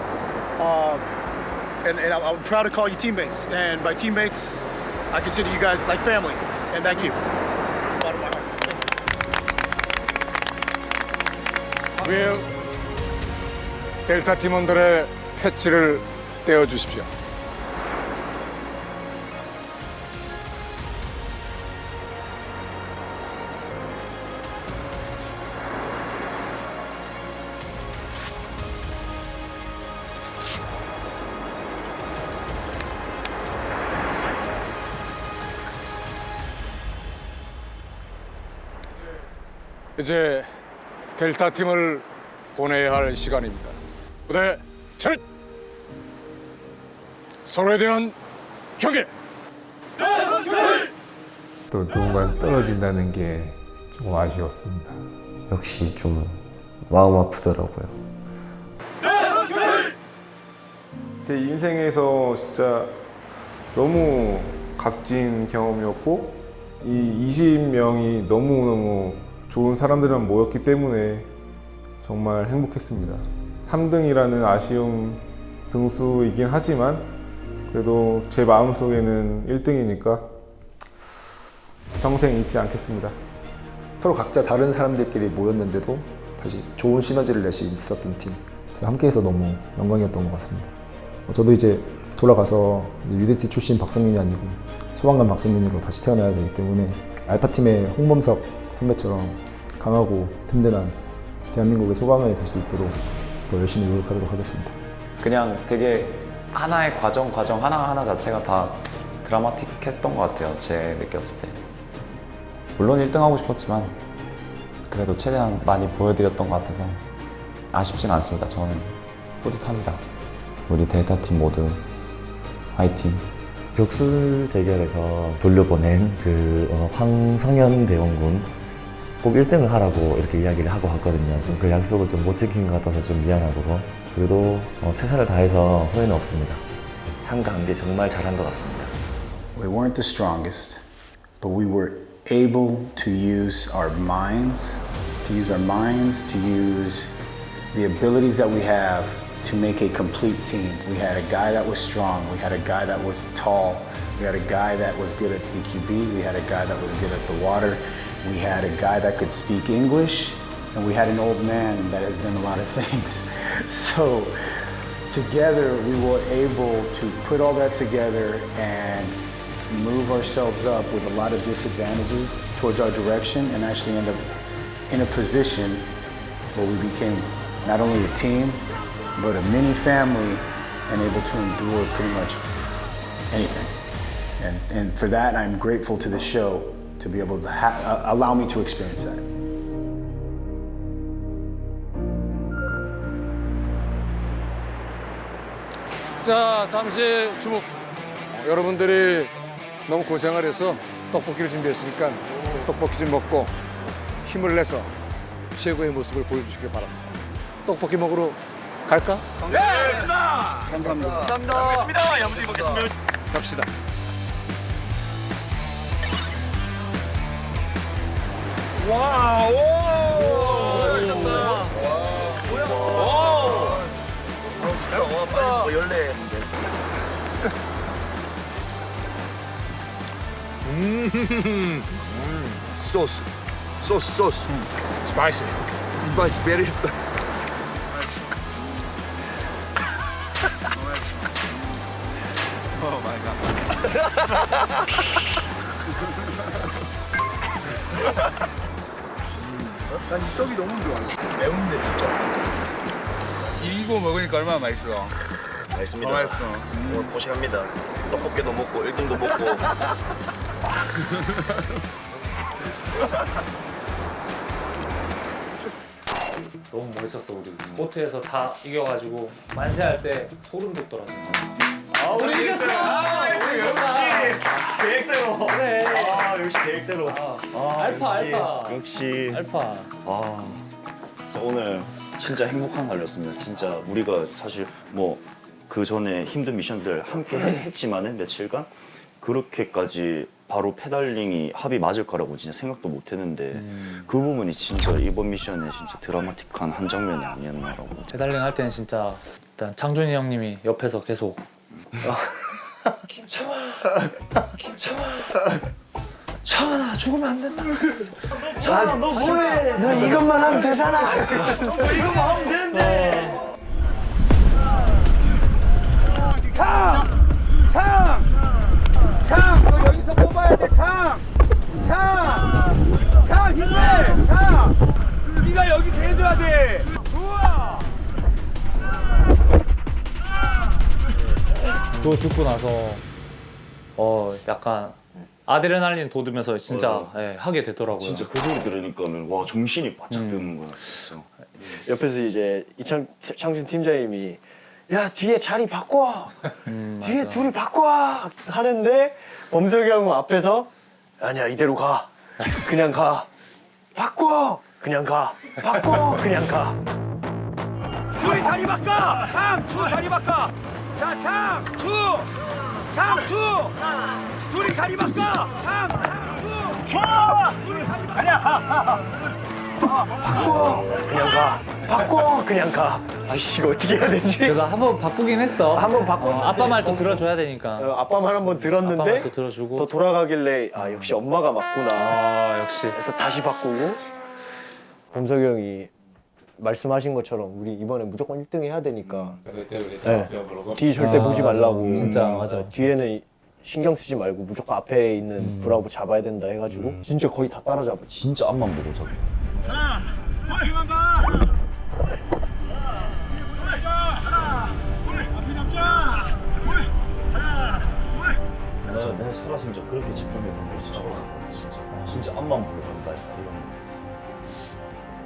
Speaker 3: And I'm proud to call you teammates. And by teammates, I consider you guys like family. And thank you. Bottom of my heart.
Speaker 1: 윌, 델타 팀원들의 패치를 떼어주십시오. 이제 델타 팀을 보내야 할 시간입니다. 무대 차렷! 서로에 대한 경계!
Speaker 9: 또 누군가 떨어진다는 게 조금 아쉬웠습니다.
Speaker 2: 역시 좀 마음 아프더라고요.
Speaker 14: 제 인생에서 진짜 너무 값진 경험이었고 이 20명이 너무너무 좋은 사람들만 모였기 때문에 정말 행복했습니다. 3등이라는 아쉬움 등수이긴 하지만 그래도 제 마음속에는 1등이니까 평생 잊지 않겠습니다.
Speaker 17: 서로 각자 다른 사람들끼리 모였는데도 다시 좋은 시너지를 낼 수 있었던 팀. 그래서 함께해서 너무 영광이었던 것 같습니다. 저도 이제 돌아가서 UDT 출신 박성민이 아니고 소방관 박성민으로 다시 태어나야 되기 때문에 알파팀의 홍범석 선배처럼 강하고 든든한 대한민국의 소방관이 될 수 있도록 더 열심히 노력하도록 하겠습니다.
Speaker 6: 그냥 되게 하나의 과정 하나하나 자체가 다 드라마틱했던 것 같아요. 제 느꼈을 때. 물론 1등 하고 싶었지만 그래도 최대한 많이 보여드렸던 것 같아서 아쉽진 않습니다. 저는 뿌듯합니다. 우리 델타팀 모두 화이팅!
Speaker 23: 격술 대결에서 돌려보낸 황성현 대원군 꼭 1등을 하라고 이렇게 이야기를 하고 갔거든요. 좀 그 약속을 좀 못 지킨 것 같아서 좀 미안하고 그래도 최선을 다해서 후회는 없습니다. 참가한 게 정말 잘한 것 같습니다.
Speaker 13: We weren't the strongest, but we were able to use our minds, to use the abilities that we have to make a complete team. We had a guy that was strong, we had a guy that was tall, we had a guy that was good at CQB, we had a guy that was good at the water, we had a guy that could speak English, and we had an old man that has done a lot of things. So together we were able to put all that together and move ourselves up with a lot of disadvantages towards our direction and actually end up in a position where we became not only a team, but a mini family and able to endure pretty much anything. And for that, I'm grateful to the show to be able to allow me to experience that.
Speaker 1: 자, 잠시 주목. 여러분들이 너무 고생을 해서 떡볶이를 준비했으니까 떡볶이 좀 먹고 힘을 내서 최고의 모습을 보여주시길 바랍니다. 떡볶이 먹으러 갈까?
Speaker 7: 네! 감사합니다. 감사합니다. 알겠습니다. 야무지게 먹겠습니다.
Speaker 1: 갑시다.
Speaker 7: 와, 오! 미쳤다. 뭐야? 오! 잘 먹었다.
Speaker 11: 뭐 열네.
Speaker 12: 소스. Spicy. Spicy, very spicy.
Speaker 7: 오 마이 갓.
Speaker 12: 난 이 떡이 너무 좋아.
Speaker 20: 매운데 진짜. 이거 먹으니까 얼마나 맛있어.
Speaker 11: 맛있습니다.
Speaker 20: 맛있어.
Speaker 11: 오늘 고생합니다. 떡볶이도 먹고 1등도 먹고.
Speaker 4: 너무 멋있었어 우리. 코트에서 다 이겨가지고 만세할 때 소름 돋더라 진짜. 아 우리 이겼어.
Speaker 5: 역시 계획대로.
Speaker 4: 그래.
Speaker 5: 아 역시 계획대로.
Speaker 4: 알파.
Speaker 11: 역시.
Speaker 4: 알파.
Speaker 11: 진짜 오늘 진짜 행복한 날이었습니다. 진짜 우리가 사실 뭐 그 전에 힘든 미션들 함께 했지만은 며칠간 그렇게까지 바로 페달링이 합이 맞을 거라고 진짜 생각도 못 했는데 그 부분이 진짜 이번 미션에 진짜 드라마틱한 한 장면이 아니었나라고.
Speaker 4: 페달링 할 때는 진짜 일단 창준이 형님이 옆에서 계속 창원아 죽으면 안 된다.
Speaker 12: 창원아 너 뭐해? 너 이것만 하면 되잖아.
Speaker 7: 너 이거만 하면 되는데.
Speaker 3: 창! 너 여기서 뽑아야 돼, 창! 힘내! 창! 네가 여기서 해줘야 돼! 좋아!
Speaker 4: 그거 듣고 나서 약간 아드레날린 돋으면서 진짜 하게 되더라고요.
Speaker 11: 진짜 그 소리 들으니까는 와 정신이 바짝 드는 거야. 진짜.
Speaker 18: 옆에서 이제 창준 팀장님이 야 뒤에 자리 바꿔 뒤에
Speaker 4: 맞아.
Speaker 18: 둘이 바꿔 하는데 범석이 형은 앞에서 아니야 이대로 가 그냥 가 바꿔 그냥 가 바꿔 그냥 가
Speaker 3: 둘이 자리 바꿔! 창! 주 자리 바꿔! 자, 창! 주! 창! 주! 둘이 자리 바꿔! 창! 주! 둘이 자리 바꿔! 아니야!
Speaker 18: 바꿔 그냥 가 바꿔 그냥 가 아이씨 이거 어떻게 해야 되지?
Speaker 4: 그래서 한번 바꾸긴 했어.
Speaker 18: 한번 바꿔
Speaker 4: 아빠 말도 들어줘야 되니까.
Speaker 18: 아빠 말 한번 들었는데
Speaker 4: 아빠 말도 들어주고
Speaker 18: 더 돌아가길래 아 역시 엄마가 맞구나.
Speaker 4: 아 역시.
Speaker 18: 그래서 다시 바꾸고 범석이 형이 말씀하신 것처럼 우리 이번에 무조건 1등 해야 되니까 뒤 절대 보지 말라고.
Speaker 4: 진짜 맞아.
Speaker 18: 뒤에는 신경 쓰지 말고 무조건 앞에 있는 브라보 잡아야 된다 해가지고 진짜 거의 다 따라잡아.
Speaker 11: 진짜 앞만 보고 잡아. 내가 살아서 진짜 그렇게 집중해본 적 진짜 없어. 진짜 앞만 보고 간다 이런.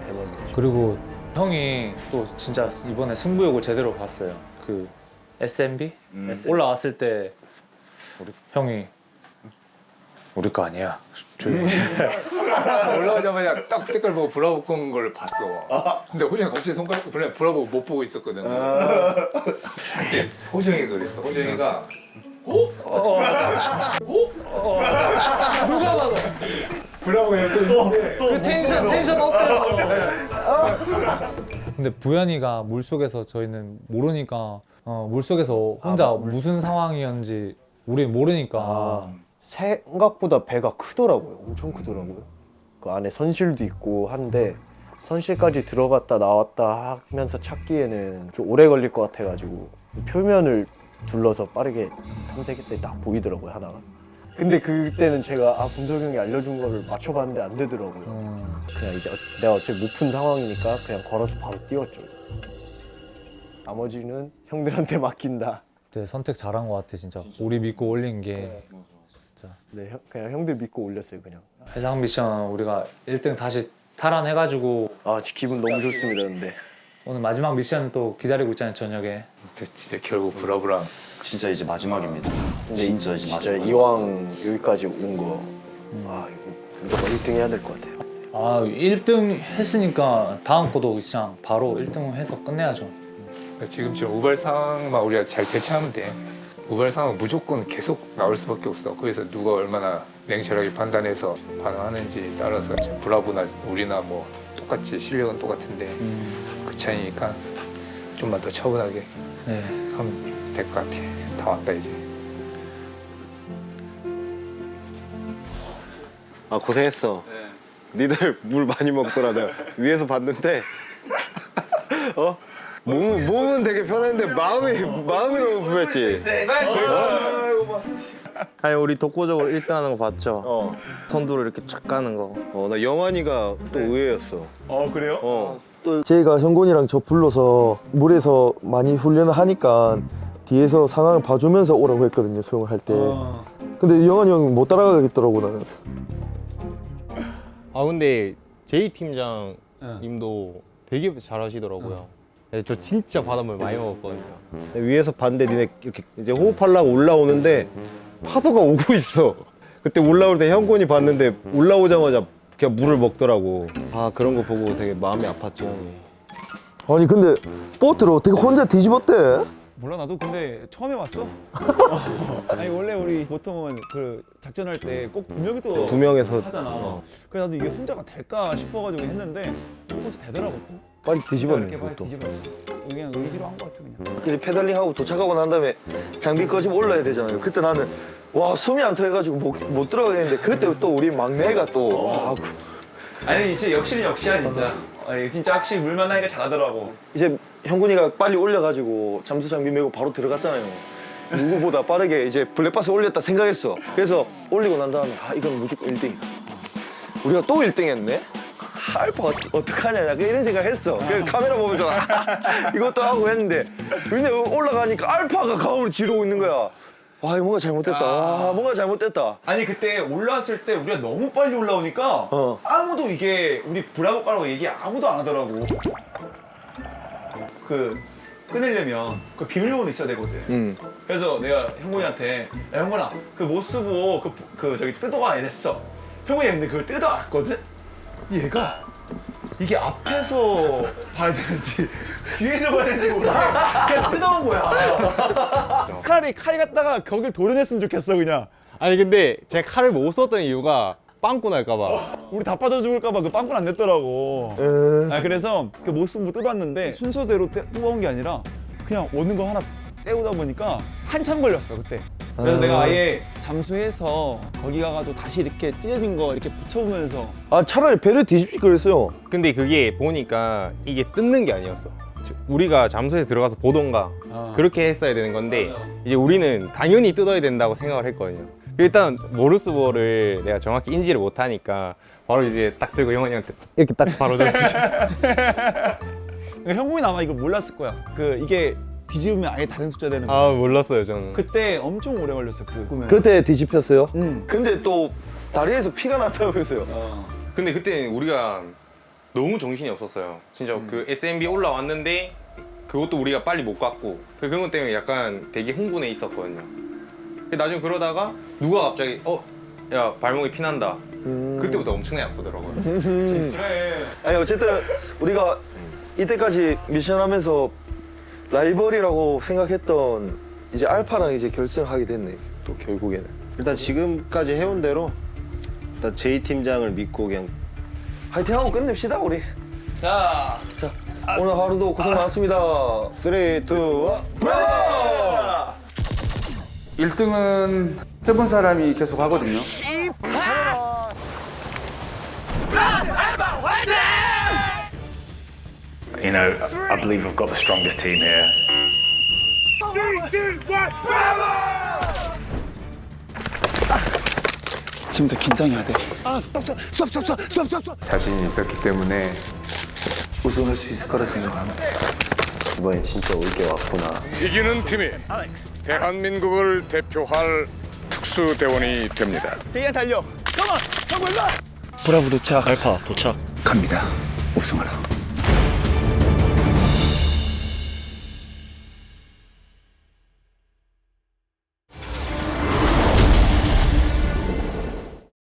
Speaker 18: 대박이죠.
Speaker 4: 그리고 형이 또 진짜 이번에 승부욕을 제대로 봤어요. 그 SMB 올라왔을 때 형이 우리 거 아니야. 조용히.
Speaker 9: 올라오자마자 딱 색깔 보고 브라보 건 걸 봤어. 근데 호정이 갑자기 손가락 그냥 브라보 못 보고 있었거든. 근데 호정이가 그랬어. 호정이가
Speaker 4: 누가 봐도
Speaker 9: 브라보가
Speaker 4: 그 텐션 업돼서. 근데 부연이가 물속에서 저희는 모르니까 물속에서 혼자 무슨 상황이었는지 우리 모르니까
Speaker 18: 생각보다 배가 크더라고요. 엄청 크더라고요. 그 안에 선실도 있고 한데 선실까지 들어갔다 나왔다 하면서 찾기에는 좀 오래 걸릴 것 같아가지고 표면을 둘러서 빠르게 탐색했더니 딱 보이더라고요 하나가. 근데 그때는 제가 범석이 형이 알려준 거를 맞춰봤는데 안 되더라고요. 그냥 이제 내가 어차피 못 푼 상황이니까 그냥 걸어서 바로 뛰었죠. 나머지는 형들한테 맡긴다.
Speaker 4: 네, 선택 잘한 것 같아 진짜. 우리 믿고 올린 게 진짜.
Speaker 18: 네, 그냥 형들 믿고 올렸어요 그냥.
Speaker 4: 해상 미션 우리가 1등 다시 탈환해가지고
Speaker 18: 기분 너무 좋습니다. 근데
Speaker 4: 오늘 마지막 미션 또 기다리고 있잖아요 저녁에.
Speaker 9: 진짜 결국 브라보랑
Speaker 11: 진짜 이제 마지막입니다.
Speaker 18: 근데
Speaker 11: 진짜 이제
Speaker 18: 진짜
Speaker 11: 마지막.
Speaker 18: 이왕 여기까지 온 거 이거 무조건 1등 해야 될 것 같아요.
Speaker 4: 아 1등 했으니까 다음 거도 그냥 바로 1등 해서 끝내야죠.
Speaker 9: 지금처럼 우발 상황만 우리가 잘 대처하면 돼. 우발 상황은 무조건 계속 나올 수밖에 없어. 거기서 누가 얼마나 냉철하게 판단해서 반응하는지 따라서 지금 브라보나 우리나 뭐 똑같이 실력은 똑같은데 그 차이니까 좀만 더 차분하게 하면 될 것 같아. 다 왔다 이제.
Speaker 8: 아 고생했어. 니들 물 많이 먹더라. 내가 위에서 봤는데 몸은 되게 편했는데 마음이 너무 불편했지.
Speaker 15: 아니 우리 독보적으로 1등하는 거 봤죠? 선두를 이렇게 쫙 가는 거.
Speaker 8: 나 영환이가 또 의외였어.
Speaker 15: 그래요?
Speaker 2: 또 저희가 형곤이랑 저 불러서 물에서 많이 훈련을 하니까 뒤에서 상황을 봐주면서 오라고 했거든요, 수영을 할 때. 근데 영환이 형이 못 따라가겠더라고 나는.
Speaker 15: 아 근데 제이 팀장님도 되게 잘하시더라고요. 저 진짜 바닷물 많이 먹었거든요. 위에서 봤는데 니네 이렇게 이제 호흡하려고 올라오는데 파도가 오고 있어. 그때 올라올 때 형곤이 봤는데 올라오자마자 그냥 물을 먹더라고. 아 그런 거 보고 되게 마음이 아팠죠 형이.
Speaker 2: 아니 근데 보트를 어떻게 혼자 뒤집었대?
Speaker 19: 몰라 나도 근데 처음 해봤어. 아니 원래 우리 보통은 그 작전할 때 꼭 2명이
Speaker 8: 두 명에서
Speaker 19: 하잖아. 그래서 나도 이게 혼자가 될까 싶어가지고 했는데 혼자 되더라고.
Speaker 2: 빨리 뒤집었네
Speaker 19: 이렇게 빨리
Speaker 2: 그것도.
Speaker 19: 뒤집었어. 그냥 의지로 한 것 같아 그냥.
Speaker 2: 이렇게 페달링하고 도착하고 난 다음에 장비 꺼지면 올라야 되잖아요. 그때 나는 와 숨이 안 터해가지고 못 들어가겠는데 그때 또 우리 막내가 또 와,
Speaker 19: 아니 진짜 역시는 역시야 진짜. 아니 진짜 확실히 물만 하니까 잘하더라고.
Speaker 2: 이제 형군이가 빨리 올려가지고 잠수 장비 메고 바로 들어갔잖아요. 누구보다 빠르게 이제 블랙박스 올렸다 생각했어. 그래서 올리고 난 다음에 아 이건 무조건 1등이다. 우리가 또 1등 했네? 알파가 어떡하냐 이런 생각했어. 그래서 카메라 보면서 이것도 하고 했는데 근데 올라가니까 알파가 가오로 지르고 있는 거야. 와 이거 뭔가 잘못됐다. 와 뭔가 잘못됐다.
Speaker 19: 아니 그때 올라왔을 때 우리가 너무 빨리 올라오니까 아무도 이게 우리 브라보 가라고 얘기 아무도 안 하더라고. 그 끊으려면 그 비밀번호 있어야 되거든. 그래서 내가 형곤이한테 야 형곤아 그 못 쓰고 그 저기 뜯어와 이랬어. 형곤이 근데 그걸 뜯어왔거든. 얘가 이게 앞에서 봐야 되는지 뒤에서 봐야 되는지 몰라. 그냥 뜯어온 거야.
Speaker 8: 칼이 갖다가 거길 도려냈으면 좋겠어 그냥. 아니 근데 제가 칼을 못 썼던 이유가 빵꾸 날까봐.
Speaker 19: 우리 다 빠져 죽을까봐 그 빵꾸를 안 냈더라고. 아 그래서 그 못 쓰고 뜯어왔는데 순서대로 뜯어온 게 아니라 그냥 오는 거 하나 떼우다 보니까 한참 걸렸어 그때. 그래서 내가 아예 잠수해서 거기 가가지고 다시 이렇게 찢어진 거 이렇게 붙여보면서
Speaker 2: 아 차라리 배를 뒤집힐 그랬어요.
Speaker 8: 근데 그게 보니까 이게 뜯는 게 아니었어. 우리가 잠수해서 들어가서 보던가 그렇게 했어야 되는 건데 이제 우리는 당연히 뜯어야 된다고 생각을 했거든요. 일단 모르스볼을 내가 정확히 인지를 못하니까 바로 이제 딱 들고 영환이한테 이렇게 딱 바로 줬지.
Speaker 19: 형군이 아마 이거 몰랐을 거야. 그 이게 뒤집으면 아예 다른 숫자 되는 거.
Speaker 8: 아 몰랐어요 저는.
Speaker 19: 그때 엄청 오래 걸렸어 그 꿈에.
Speaker 2: 그때 뒤집혔어요? 근데 또 다리에서 피가 났다면서요.
Speaker 8: 근데 그때 우리가 너무 정신이 없었어요. 진짜 그 SMB 올라왔는데 그것도 우리가 빨리 못 갔고 그런 것 때문에 약간 되게 흥분해 있었거든요. 나중에 그러다가 누가 갑자기 야 발목에 피 난다. 그때부터 엄청나게 아프더라고요.
Speaker 19: 진짜.
Speaker 2: 아니 어쨌든 우리가 이때까지 미션하면서 라이벌이라고 생각했던 이제 알파랑 이제 결승하게 됐네. 또 결국에는.
Speaker 8: 일단 지금까지 해온 대로 일단 제이 팀장을 믿고 그냥
Speaker 2: 화이팅하고 끝냅시다 우리.
Speaker 19: 자
Speaker 2: 오늘 하루도 고생 많았습니다.
Speaker 8: 3, 2, 1 브라보!
Speaker 20: 1등은 해본 사람이 계속 하거든요.
Speaker 10: You know, I believe we've got the strongest team here.
Speaker 3: 3, 2, 1 브라보!
Speaker 19: 지금부터 긴장해야 돼.
Speaker 16: 아, 자신이 있었기 때문에
Speaker 2: 우승할 수 있을 거라 생각합니다.
Speaker 18: 이번에 진짜 올 게 왔구나.
Speaker 1: 이기는 팀이 대한민국을 대표할 특수대원이 됩니다.
Speaker 19: 제이한 달려. 컴온! 형군 일로 와!
Speaker 18: 브라보 도착. 알파 도착.
Speaker 19: 갑니다. 우승하라.